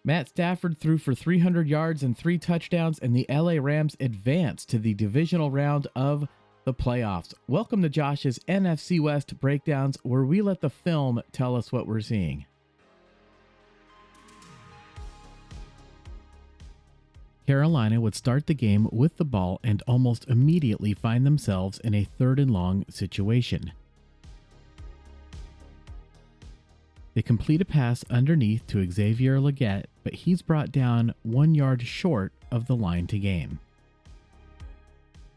Matt Stafford threw for 300 yards and 3 touchdowns, and the LA Rams advanced to the divisional round of the playoffs. Welcome to Josh's NFC West breakdowns, where we let the film tell us what we're seeing. Carolina would start the game with the ball and almost immediately find themselves in a 3rd and long situation. They complete a pass underneath to Xavier Legette, but he's brought down 1 yard short of the line to gain.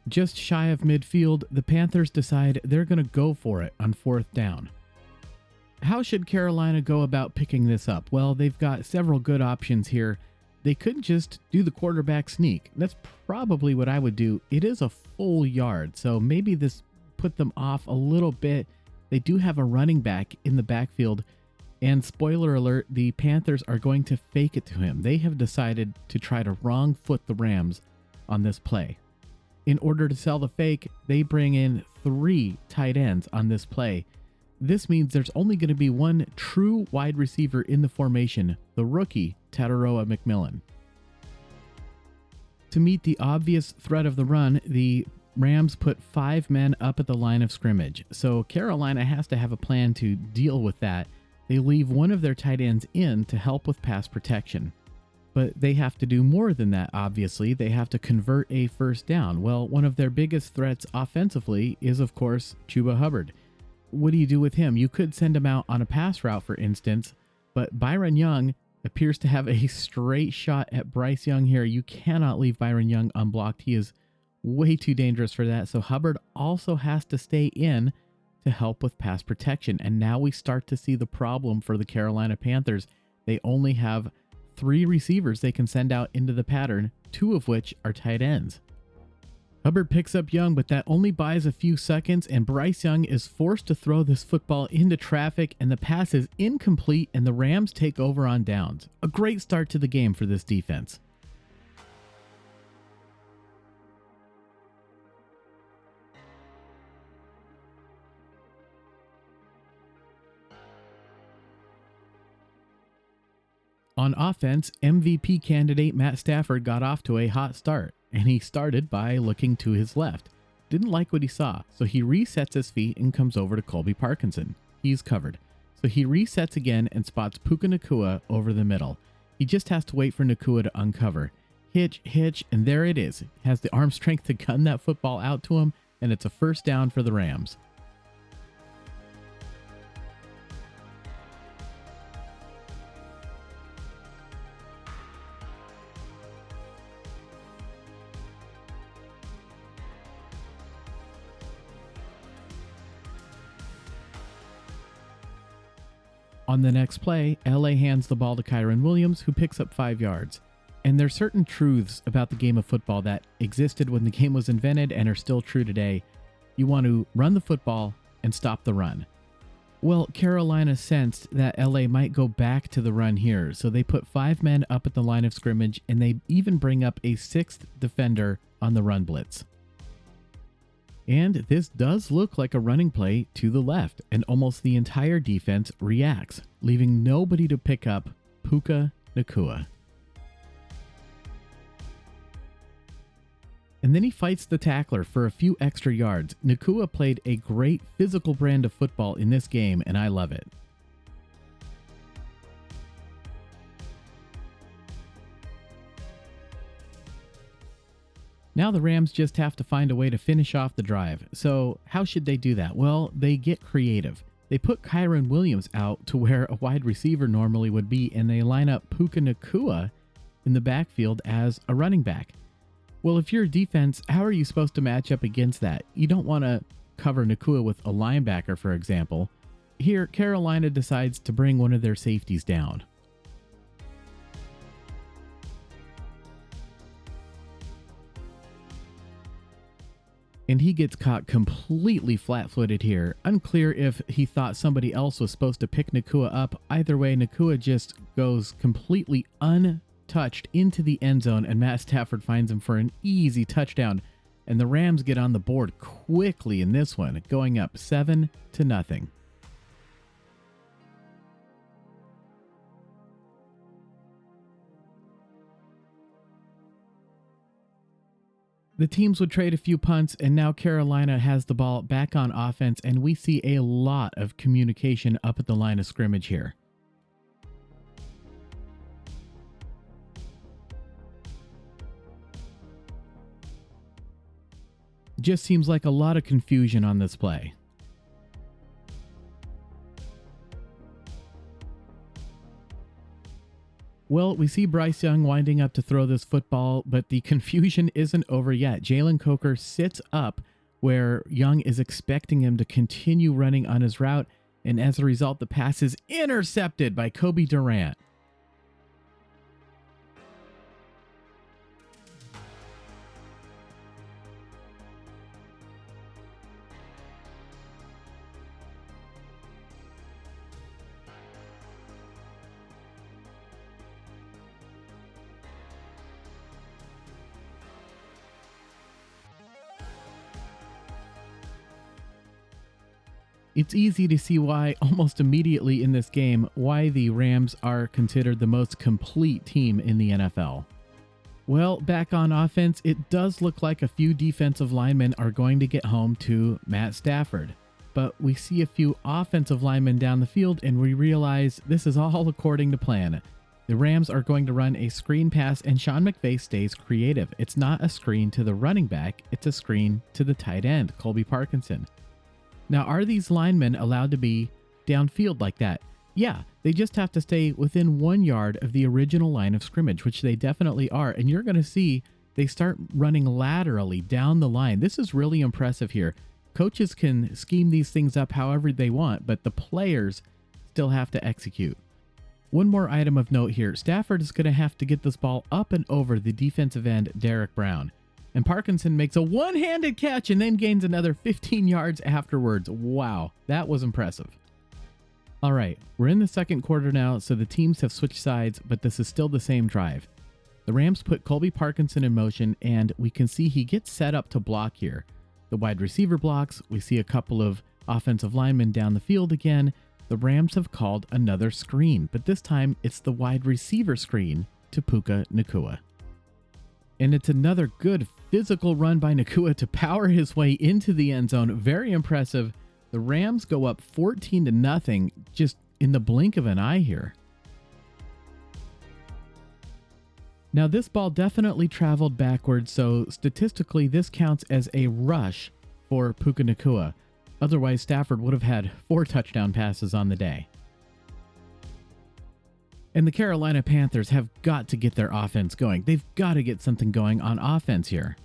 Just shy of midfield, the Panthers decide they're going to go for it on 4th down. How should Carolina go about picking this up? Well, they've got several good options here. They could just do the quarterback sneak. That's probably what I would do. It is a full yard, so maybe this put them off a little bit. They do have a running back in the backfield, and spoiler alert, the Panthers are going to fake it to him. They have decided to try to wrong foot the Rams on this play. In order to sell the fake, they bring in 3 tight ends on this play. This means there's only going to be one true wide receiver in the formation, the rookie, Tataroa McMillan. To meet the obvious threat of the run, the Rams put 5 men up at the line of scrimmage, so Carolina has to have a plan to deal with that. They leave one of their tight ends in to help with pass protection. But they have to do more than that, obviously. They have to convert a 1st down. Well, one of their biggest threats offensively is, of course, Chuba Hubbard. What do you do with him? You could send him out on a pass route, for instance, but Byron Young appears to have a straight shot at Bryce Young here. You cannot leave Byron Young unblocked. He is way too dangerous for that. So Hubbard also has to stay in to help with pass protection. And now we start to see the problem for the Carolina Panthers. They only have 3 receivers they can send out into the pattern, 2 of which are tight ends. Hubbard picks up Young, but that only buys a few seconds, and Bryce Young is forced to throw this football into traffic, and the pass is incomplete, and the Rams take over on downs. A great start to the game for this defense. On offense, MVP candidate Matt Stafford got off to a hot start, and he started by looking to his left. Didn't like what he saw, so he resets his feet and comes over to Colby Parkinson. He's covered. So he resets again and spots Puka Nacua over the middle. He just has to wait for Nacua to uncover. Hitch, and there it is. He has the arm strength to gun that football out to him, and it's a 1st down for the Rams. On the next play, LA hands the ball to Kyren Williams, who picks up 5 yards. And there's certain truths about the game of football that existed when the game was invented and are still true today. You want to run the football and stop the run. Well, Carolina sensed that LA might go back to the run here, so they put 5 men up at the line of scrimmage, and they even bring up a 6th defender on the run blitz. And this does look like a running play to the left, and almost the entire defense reacts, leaving nobody to pick up Puka Nacua. And then he fights the tackler for a few extra yards. Nacua played a great physical brand of football in this game, and I love it. Now the Rams just have to find a way to finish off the drive. So how should they do that? Well, they get creative. They put Kyren Williams out to where a wide receiver normally would be, and they line up Puka Nacua in the backfield as a running back. Well, if you're a defense, how are you supposed to match up against that? You don't want to cover Nacua with a linebacker, for example. Here, Carolina decides to bring one of their safeties down. And he gets caught completely flat-footed here. Unclear if he thought somebody else was supposed to pick Nacua up. Either way, Nacua just goes completely untouched into the end zone, and Matt Stafford finds him for an easy touchdown. And the Rams get on the board quickly in this one, going up 7-0. The teams would trade a few punts, and now Carolina has the ball back on offense, and we see a lot of communication up at the line of scrimmage here. Just seems like a lot of confusion on this play. Well, we see Bryce Young winding up to throw this football, but the confusion isn't over yet. Jalen Coker sits up where Young is expecting him to continue running on his route, and as a result, the pass is intercepted by Kobe Durant. It's easy to see why, almost immediately in this game, why the Rams are considered the most complete team in the NFL. Well, back on offense, it does look like a few defensive linemen are going to get home to Matt Stafford. But we see a few offensive linemen down the field, and we realize this is all according to plan. The Rams are going to run a screen pass, and Sean McVay stays creative. It's not a screen to the running back, it's a screen to the tight end, Colby Parkinson. Now, are these linemen allowed to be downfield like that? Yeah, they just have to stay within 1 yard of the original line of scrimmage, which they definitely are. And you're going to see they start running laterally down the line. This is really impressive here. Coaches can scheme these things up however they want, but the players still have to execute. One more item of note here. Stafford is going to have to get this ball up and over the defensive end, Derek Brown. And Parkinson makes a one-handed catch and then gains another 15 yards afterwards. Wow, that was impressive. All right, we're in the second quarter now, so the teams have switched sides, but this is still the same drive. The Rams put Colby Parkinson in motion, and we can see he gets set up to block here. The wide receiver blocks, we see a couple of offensive linemen down the field again. The Rams have called another screen, but this time it's the wide receiver screen to Puka Nacua. And it's another good physical run by Nacua to power his way into the end zone. Very impressive. The Rams go up 14-0 just in the blink of an eye here. Now, this ball definitely traveled backwards, so statistically this counts as a rush for Puka Nacua. Otherwise, Stafford would have had 4 touchdown passes on the day. And the Carolina Panthers have got to get their offense going. They've got to get something going on offense here.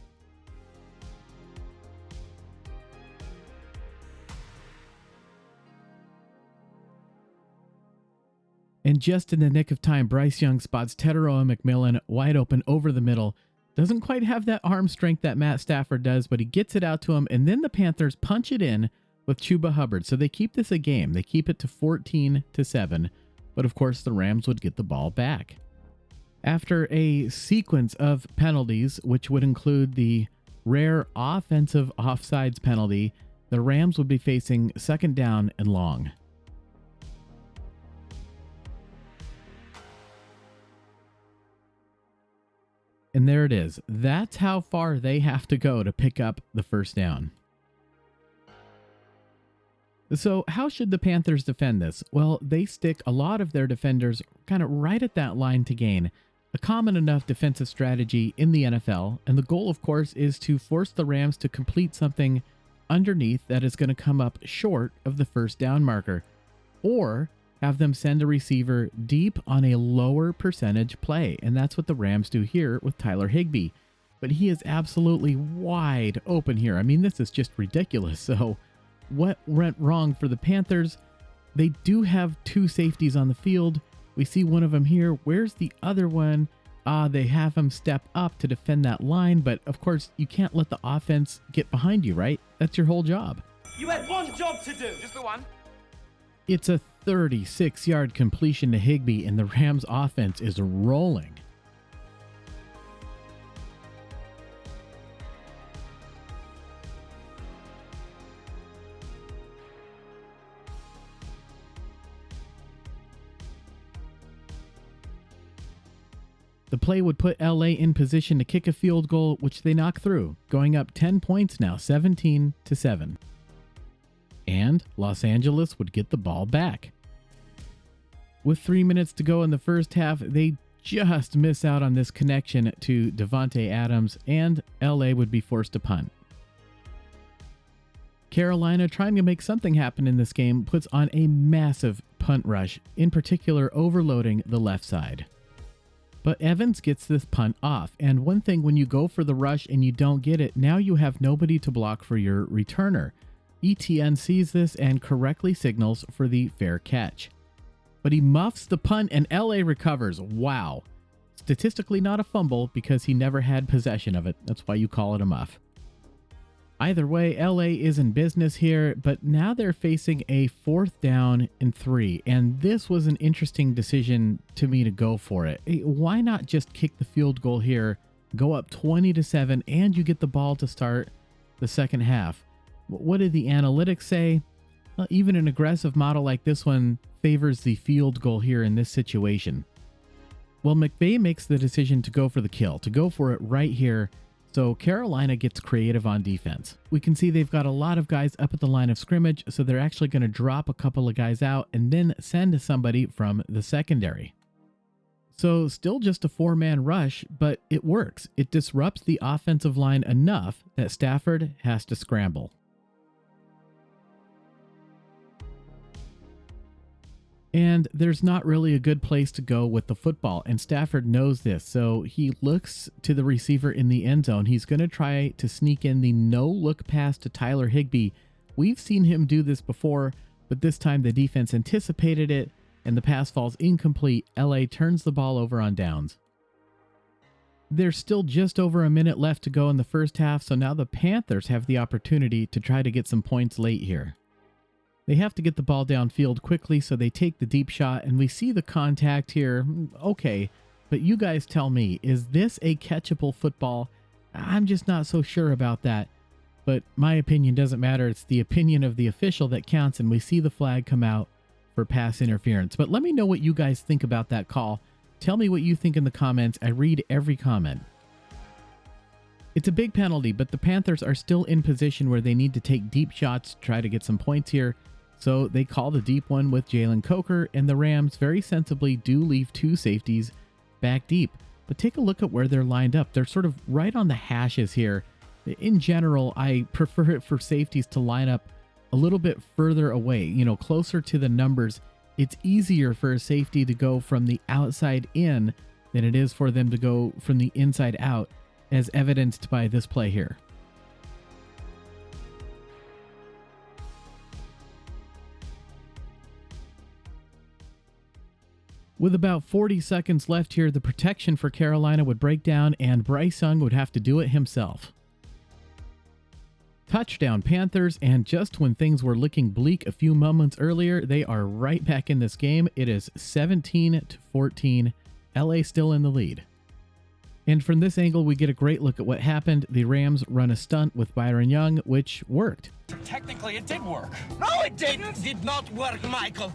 And just in the nick of time, Bryce Young spots Teteroa McMillan wide open over the middle. Doesn't quite have that arm strength that Matt Stafford does, but he gets it out to him, and then the Panthers punch it in with Chuba Hubbard. So they keep this a game. They keep it to 14-7. But of course, the Rams would get the ball back. After a sequence of penalties, which would include the rare offensive offsides penalty, the Rams would be facing second down and long. And there it is. That's how far they have to go to pick up the first down. So how should the Panthers defend this? Well, they stick a lot of their defenders kind of right at that line to gain, a common enough defensive strategy in the NFL. And the goal, of course, is to force the Rams to complete something underneath that is going to come up short of the first down marker, or have them send a receiver deep on a lower percentage play. And that's what the Rams do here with Tyler Higbee. But he is absolutely wide open here. I mean, this is just ridiculous. So what went wrong for the Panthers? They do have 2 safeties on the field. We see one of them here. Where's the other one? They have him step up to defend that line, but of course you can't let the offense get behind you, right? That's your whole job. You had one job to do. Just the one. It's a 36-yard completion to Higbee, and the Rams offense is rolling. The play would put LA in position to kick a field goal, which they knock through, going up 10 points now, 17-7. And Los Angeles would get the ball back. With 3 minutes to go in the first half, they just miss out on this connection to Davante Adams, and LA would be forced to punt. Carolina, trying to make something happen in this game, puts on a massive punt rush, in particular overloading the left side. But Evans gets this punt off, and one thing, when you go for the rush and you don't get it, now you have nobody to block for your returner. ETN sees this and correctly signals for the fair catch. But he muffs the punt and LA recovers. Wow. Statistically not a fumble because he never had possession of it. That's why you call it a muff. Either way, LA is in business here, but now they're facing a 4th down and 3, and this was an interesting decision to me to go for it. Why not just kick the field goal here, go up 20-7, and you get the ball to start the second half? What did the analytics say? Well, even an aggressive model like this one favors the field goal here in this situation. Well, McVay makes the decision to go for the kill, to go for it right here. So Carolina gets creative on defense. We can see they've got a lot of guys up at the line of scrimmage, so they're actually going to drop a couple of guys out and then send somebody from the secondary. So still just a 4-man rush, but it works. It disrupts the offensive line enough that Stafford has to scramble. And there's not really a good place to go with the football, and Stafford knows this, so he looks to the receiver in the end zone. He's going to try to sneak in the no-look pass to Tyler Higbee. We've seen him do this before, but this time the defense anticipated it, and the pass falls incomplete. LA turns the ball over on downs. There's still just over a minute left to go in the first half, so now the Panthers have the opportunity to try to get some points late here. They have to get the ball downfield quickly, so they take the deep shot, and we see the contact here. Okay, but you guys tell me, is this a catchable football? I'm just not so sure about that. But my opinion doesn't matter. It's the opinion of the official that counts, and we see the flag come out for pass interference. But let me know what you guys think about that call. Tell me what you think in the comments. I read every comment. It's a big penalty, but the Panthers are still in position where they need to take deep shots to try to get some points here. So they call the deep one with Jalen Coker, and the Rams very sensibly do leave 2 safeties back deep. But take a look at where they're lined up. They're sort of right on the hashes here. In general, I prefer it for safeties to line up a little bit further away, closer to the numbers. It's easier for a safety to go from the outside in than it is for them to go from the inside out, as evidenced by this play here. With about 40 seconds left here, the protection for Carolina would break down and Bryce Young would have to do it himself. Touchdown Panthers, and just when things were looking bleak a few moments earlier, they are right back in this game. It is 17-14, LA still in the lead. And from this angle, we get a great look at what happened. The Rams run a stunt with Byron Young, which worked. Technically, it did work. No, it didn't. It did not work, Michael.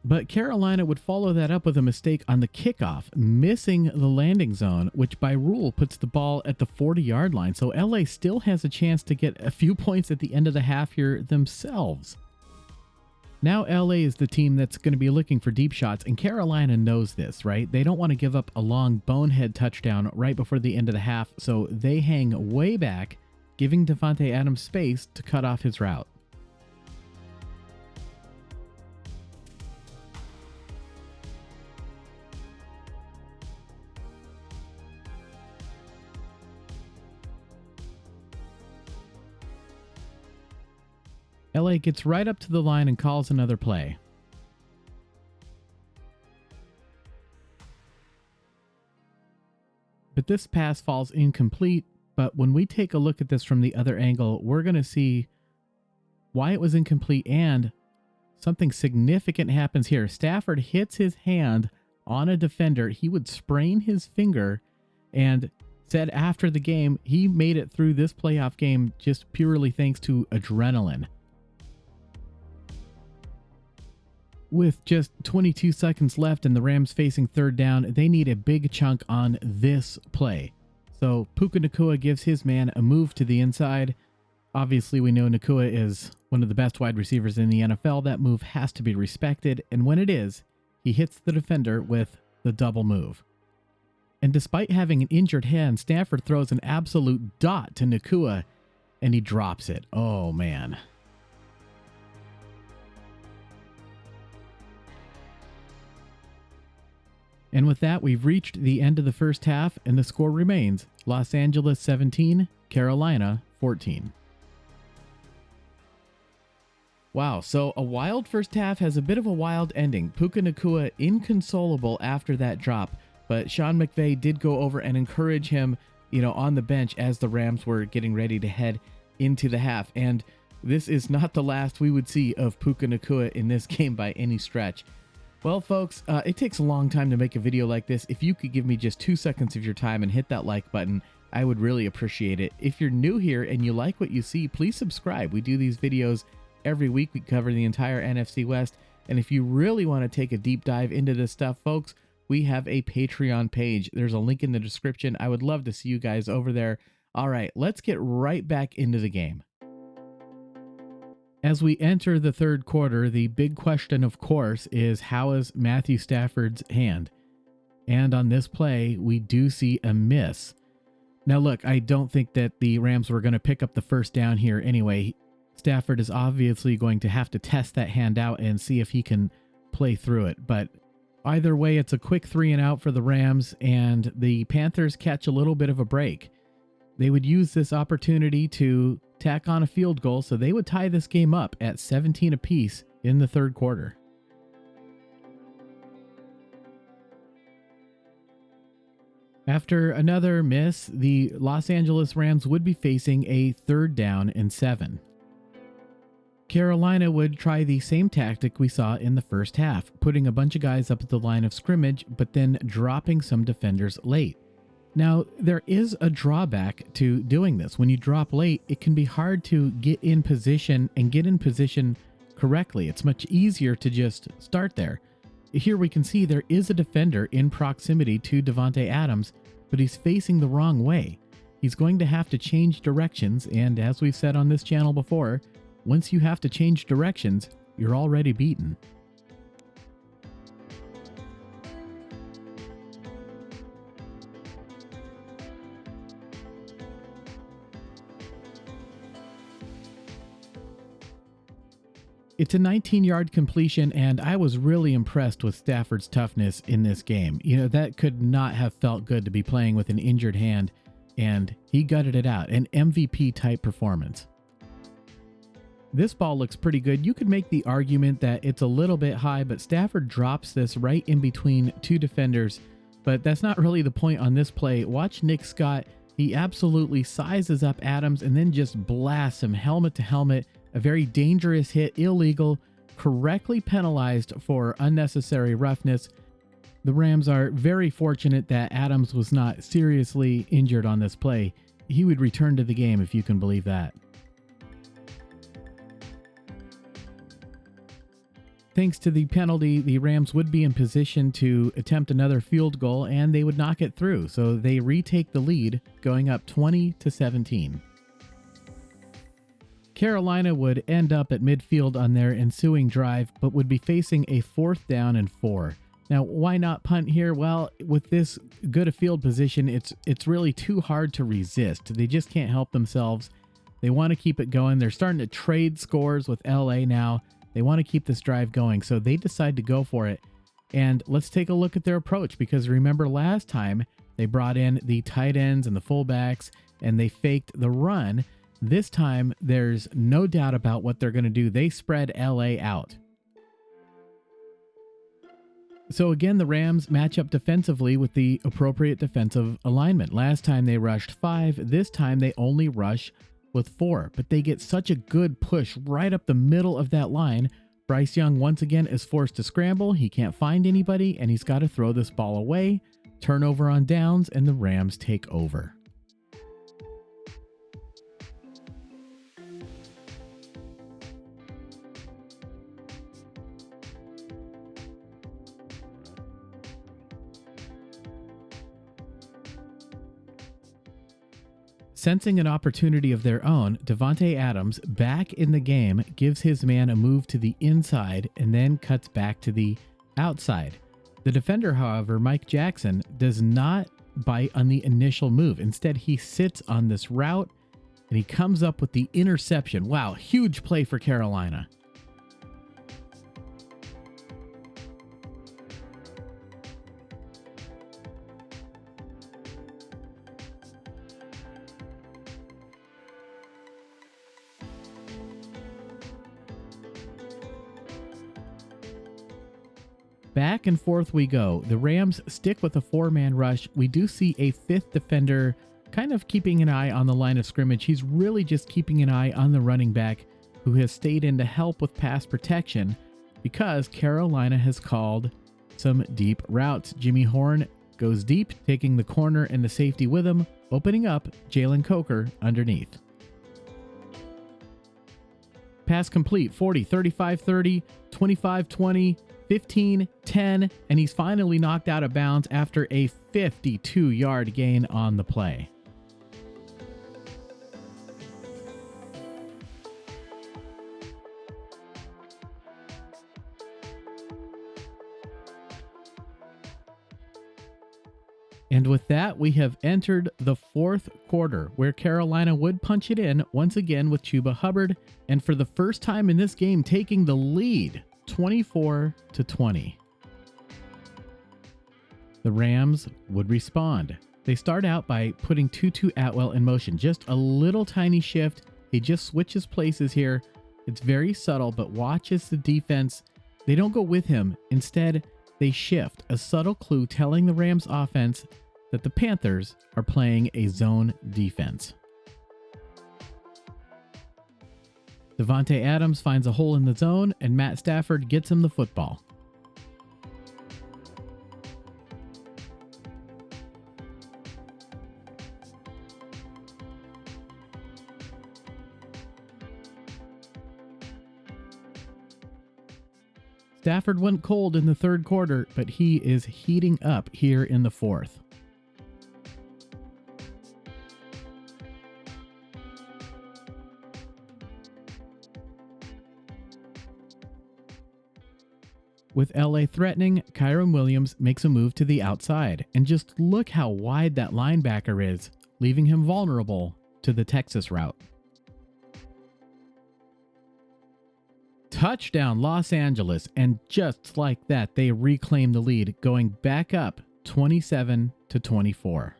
But Carolina would follow that up with a mistake on the kickoff, missing the landing zone, which by rule puts the ball at the 40-yard line. So LA still has a chance to get a few points at the end of the half here themselves. Now LA is the team that's going to be looking for deep shots, and Carolina knows this, right? They don't want to give up a long bonehead touchdown right before the end of the half, so they hang way back, giving Davante Adams space to cut off his route. LA gets right up to the line and calls another play. But this pass falls incomplete, but when we take a look at this from the other angle, we're going to see why it was incomplete, and something significant happens here. Stafford hits his hand on a defender. He would sprain his finger, and said after the game he made it through this playoff game just purely thanks to adrenaline. With just 22 seconds left and the Rams facing third down, they need a big chunk on this play. So Puka Nacua gives his man a move to the inside. Obviously, we know Nacua is one of the best wide receivers in the NFL. That move has to be respected, and when it is, he hits the defender with the double move. And despite having an injured hand, Stafford throws an absolute dot to Nacua, and he drops it. Oh, man. And with that, we've reached the end of the first half, and the score remains Los Angeles 17, Carolina 14. Wow, so a wild first half has a bit of a wild ending. Puka Nacua inconsolable after that drop, but Sean McVay did go over and encourage him, on the bench as the Rams were getting ready to head into the half. And this is not the last we would see of Puka Nacua in this game by any stretch. Well, folks, it takes a long time to make a video like this. If you could give me just 2 seconds of your time and hit that like button, I would really appreciate it. If you're new here and you like what you see, please subscribe. We do these videos every week. We cover the entire NFC West. And if you really want to take a deep dive into this stuff, folks, we have a Patreon page. There's a link in the description. I would love to see you guys over there. All right, let's get right back into the game. As we enter the third quarter, the big question, of course, is how is Matthew Stafford's hand? And on this play, we do see a miss. Now, look, I don't think that the Rams were going to pick up the first down here anyway. Stafford is obviously going to have to test that hand out and see if he can play through it. But either way, it's a quick 3 and out for the Rams, and the Panthers catch a little bit of a break. They would use this opportunity to tack on a field goal, so they would tie this game up at 17 apiece in the third quarter. After another miss, the Los Angeles Rams would be facing a 3rd down and 7. Carolina would try the same tactic we saw in the first half, putting a bunch of guys up at the line of scrimmage, but then dropping some defenders late. Now, there is a drawback to doing this. When you drop late, it can be hard to get in position and get in position correctly. It's much easier to just start there. Here we can see there is a defender in proximity to Davante Adams, but he's facing the wrong way. He's going to have to change directions, and as we've said on this channel before, once you have to change directions, you're already beaten. It's a 19-yard completion, and I was really impressed with Stafford's toughness in this game. That could not have felt good to be playing with an injured hand, and he gutted it out. An MVP-type performance. This ball looks pretty good. You could make the argument that it's a little bit high, but Stafford drops this right in between 2 defenders. But that's not really the point on this play. Watch Nick Scott. He absolutely sizes up Adams and then just blasts him helmet to helmet. A very dangerous hit, illegal, correctly penalized for unnecessary roughness. The Rams are very fortunate that Adams was not seriously injured on this play. He would return to the game if you can believe that. Thanks to the penalty, the Rams would be in position to attempt another field goal, and they would knock it through. So they retake the lead, going up 20-17. Carolina would end up at midfield on their ensuing drive, but would be facing a 4th down and 4. Now, why not punt here? Well, with this good a field position, it's really too hard to resist. They just can't help themselves. They want to keep it going. They're starting to trade scores with LA now. They want to keep this drive going, so they decide to go for it. And let's take a look at their approach, because remember last time they brought in the tight ends and the fullbacks, and they faked the run. This time, there's no doubt about what they're going to do. They spread LA out. So again, the Rams match up defensively with the appropriate defensive alignment. Last time they rushed 5. This time they only rush with 4. But they get such a good push right up the middle of that line. Bryce Young once again is forced to scramble. He can't find anybody, and he's got to throw this ball away. Turnover on downs, and the Rams take over. Sensing an opportunity of their own, Davante Adams, back in the game, gives his man a move to the inside and then cuts back to the outside. The defender, however, Mike Jackson, does not bite on the initial move. Instead, he sits on this route and he comes up with the interception. Wow, huge play for Carolina. Back and forth we go. The Rams stick with a 4-man rush. We do see a 5th defender kind of keeping an eye on the line of scrimmage. He's really just keeping an eye on the running back who has stayed in to help with pass protection because Carolina has called some deep routes. Jimmy Horn goes deep, taking the corner and the safety with him, opening up Jalen Coker underneath. Pass complete, 40, 35, 30, 25, 20, 15, 10, and he's finally knocked out of bounds after a 52-yard gain on the play. And with that, we have entered the 4th quarter, where Carolina would punch it in once again with Chuba Hubbard, and for the first time in this game, taking the lead, 24-20. The Rams would respond. They start out by putting Tutu Atwell in motion. Just a little tiny shift. He just switches places here. It's very subtle, but watch as the defense, they don't go with him. Instead, they shift. A subtle clue telling the Rams offense that the Panthers are playing a zone defense. Davante Adams finds a hole in the zone, and Matt Stafford gets him the football. Stafford went cold in the 3rd quarter, but he is heating up here in the 4th. With LA threatening, Kyron Williams makes a move to the outside, and just look how wide that linebacker is, leaving him vulnerable to the Texas route. Touchdown Los Angeles, and just like that, they reclaim the lead, going back up 27-24.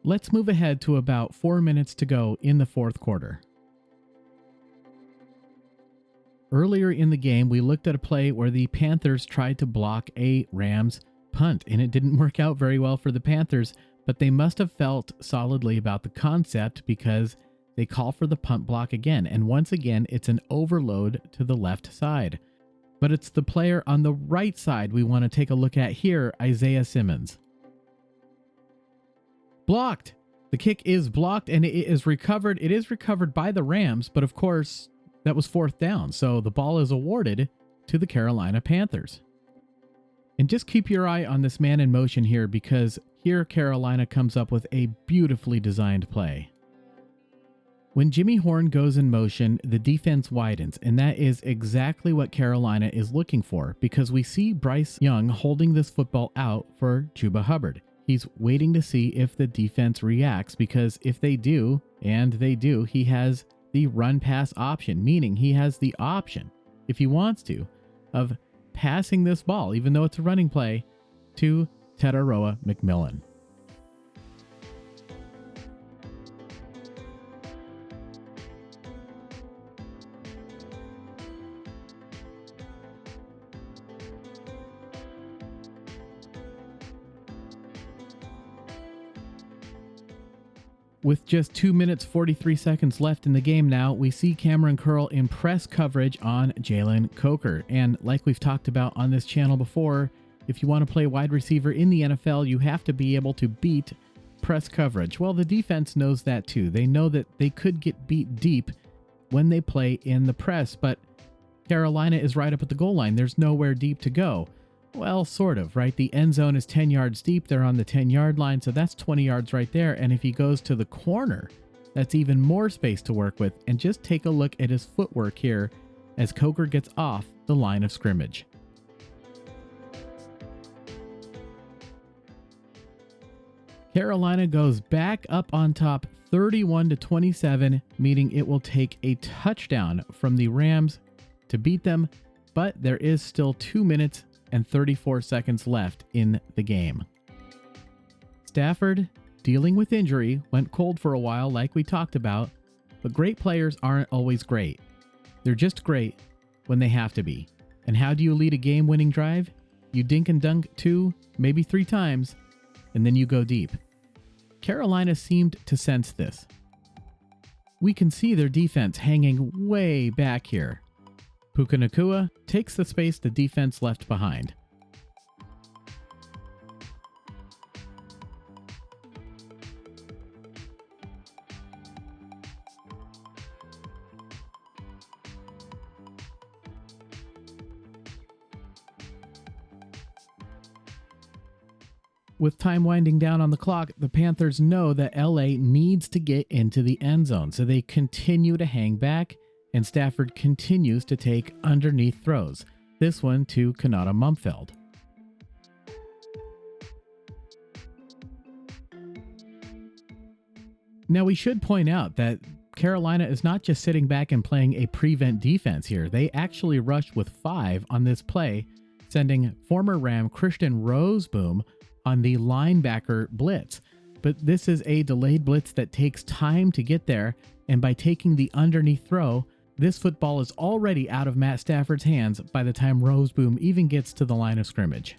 Let's move ahead to about 4 minutes to go in the 4th quarter. Earlier in the game, we looked at a play where the Panthers tried to block a Rams punt, and it didn't work out very well for the Panthers, but they must have felt solidly about the concept because they call for the punt block again, and once again, it's an overload to the left side. But it's the player on the right side we want to take a look at here, Isaiah Simmons. Blocked! The kick is blocked, and it is recovered. It is recovered by the Rams, but of course, that was 4th down, so the ball is awarded to the Carolina Panthers. And just keep your eye on this man in motion here, because here Carolina comes up with a beautifully designed play. When Jimmy Horn goes in motion, the defense widens, and that is exactly what Carolina is looking for, because we see Bryce Young holding this football out for Chuba Hubbard. He's waiting to see if the defense reacts, because if they do, and they do, he has the run-pass option, meaning he has the option, if he wants to, of passing this ball, even though it's a running play, to Tataroa McMillan. With just 2 minutes 43 seconds left in the game now, we see Cameron Curl in press coverage on Jalen Coker. And like we've talked about on this channel before, if you want to play wide receiver in the NFL, you have to be able to beat press coverage. Well, the defense knows that too. They know that they could get beat deep when they play in the press, but Carolina is right up at the goal line. There's nowhere deep to go. Well, sort of, right? The end zone is 10 yards deep. They're on the 10-yard line, so that's 20 yards right there. And if he goes to the corner, that's even more space to work with. And just take a look at his footwork here as Coker gets off the line of scrimmage. Carolina goes back up on top 31-27, meaning it will take a touchdown from the Rams to beat them, but there is still 2 minutes and 34 seconds left in the game. Stafford, dealing with injury, went cold for a while like we talked about, but great players aren't always great. They're just great when they have to be. And how do you lead a game-winning drive? You dink and dunk 2, maybe 3 times, and then you go deep. Carolina seemed to sense this. We can see their defense hanging way back here. Puka Nacua takes the space the defense left behind. With time winding down on the clock, the Panthers know that LA needs to get into the end zone, so they continue to hang back, and Stafford continues to take underneath throws. This one to Kanata Mumfeld. Now we should point out that Carolina is not just sitting back and playing a prevent defense here. They actually rushed with 5 on this play, sending former Ram Christian Roseboom on the linebacker blitz. But this is a delayed blitz that takes time to get there, and by taking the underneath throw, this football is already out of Matt Stafford's hands by the time Roseboom even gets to the line of scrimmage.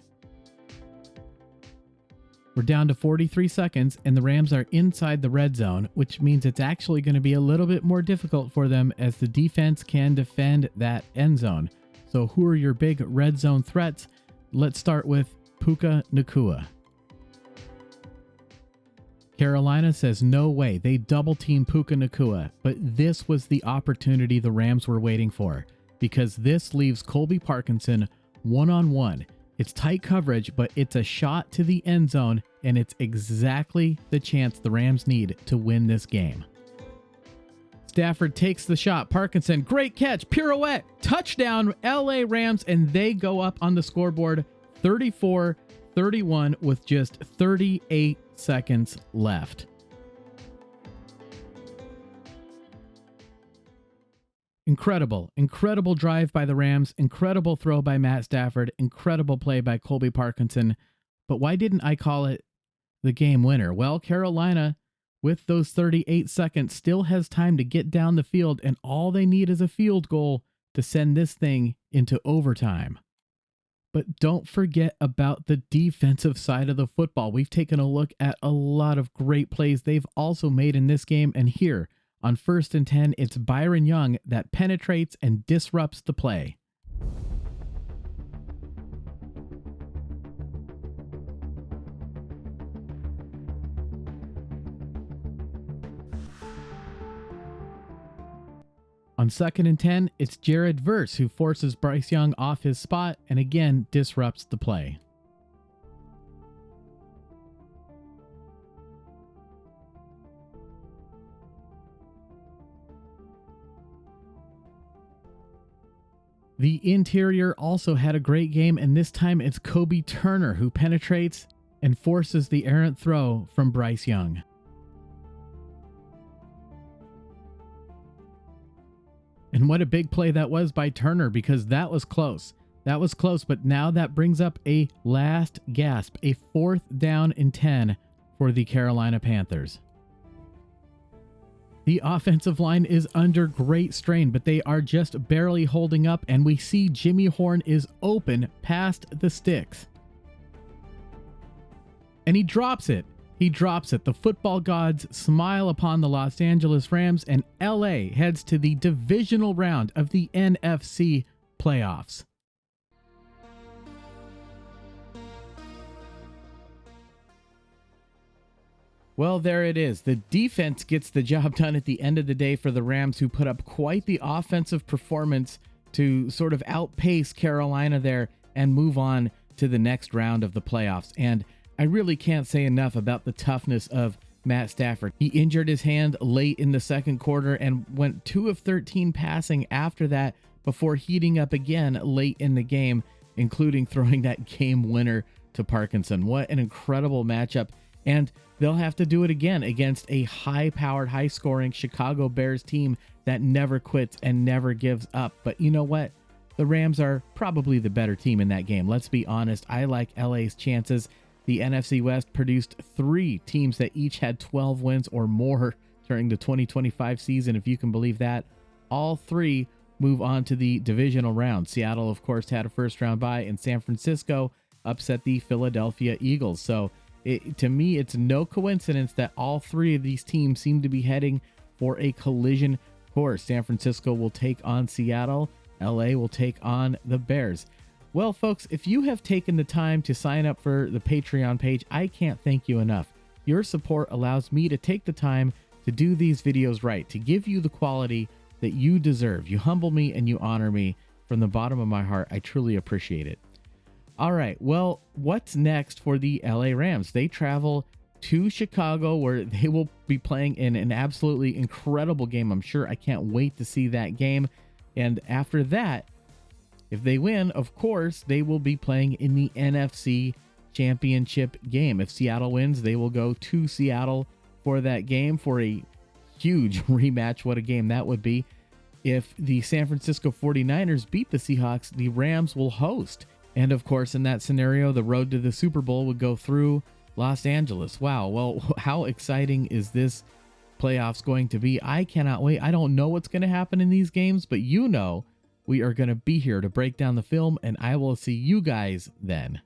We're down to 43 seconds, and the Rams are inside the red zone, which means it's actually going to be a little bit more difficult for them as the defense can defend that end zone. So who are your big red zone threats? Let's start with Puka Nacua. Carolina says no way. They double team Puka Nacua, but this was the opportunity the Rams were waiting for, because this leaves Colby Parkinson one-on-one. It's tight coverage, but it's a shot to the end zone, and it's exactly the chance the Rams need to win this game. Stafford takes the shot. Parkinson, great catch, pirouette, touchdown, LA Rams, and they go up on the scoreboard 34-31 with just 38 seconds left. Incredible drive by the Rams, incredible throw by Matt Stafford, incredible play by Colby Parkinson. But why didn't I call it the game winner? Well, Carolina, with those 38 seconds, still has time to get down the field, and all they need is a field goal to send this thing into overtime. But don't forget about the defensive side of the football. We've taken a look at a lot of great plays they've also made in this game, and here on 1st and 10, it's Bryce Young that penetrates and disrupts the play. On 2nd and 10, it's Jared Verse who forces Bryce Young off his spot and again disrupts the play. The interior also had a great game, and this time it's Kobe Turner who penetrates and forces the errant throw from Bryce Young. And what a big play that was by Turner, because that was close. That was close, but now that brings up a last gasp, a 4th down and 10 for the Carolina Panthers. The offensive line is under great strain, but they are just barely holding up, and we see Jimmy Horn is open past the sticks. And he drops it. He drops it. The football gods smile upon the Los Angeles Rams, and LA heads to the divisional round of the NFC playoffs. Well, there it is. The defense gets the job done at the end of the day for the Rams, who put up quite the offensive performance to sort of outpace Carolina there and move on to the next round of the playoffs. And I really can't say enough about the toughness of Matt Stafford. He injured his hand late in the second quarter and went 2 of 13 passing after that before heating up again late in the game, including throwing that game winner to Parkinson. What an incredible matchup. And they'll have to do it again against a high-powered, high-scoring Chicago Bears team that never quits and never gives up. But you know what? The Rams are probably the better team in that game. Let's be honest. I like LA's chances. The NFC West produced 3 teams that each had 12 wins or more during the 2025 season, if you can believe that. All 3 move on to the divisional round. Seattle, of course, had a first-round bye, and San Francisco upset the Philadelphia Eagles. So to me, it's no coincidence that all 3 of these teams seem to be heading for a collision course. San Francisco will take on Seattle. LA will take on the Bears. Well, folks, if you have taken the time to sign up for the Patreon page, I can't thank you enough. Your support allows me to take the time to do these videos right, to give you the quality that you deserve. You humble me and you honor me from the bottom of my heart. I truly appreciate it. All right, well, what's next for the LA Rams? They travel to Chicago, where they will be playing in an absolutely incredible game. I'm sure I can't wait to see that game. And after that, if they win, of course, they will be playing in the NFC Championship game. If Seattle wins, they will go to Seattle for that game for a huge rematch. What a game that would be. If the San Francisco 49ers beat the Seahawks, the Rams will host. And of course, in that scenario, the road to the Super Bowl would go through Los Angeles. Wow. Well, how exciting is this playoffs going to be? I cannot wait. I don't know what's going to happen in these games, but you know, we are going to be here to break down the film, and I will see you guys then.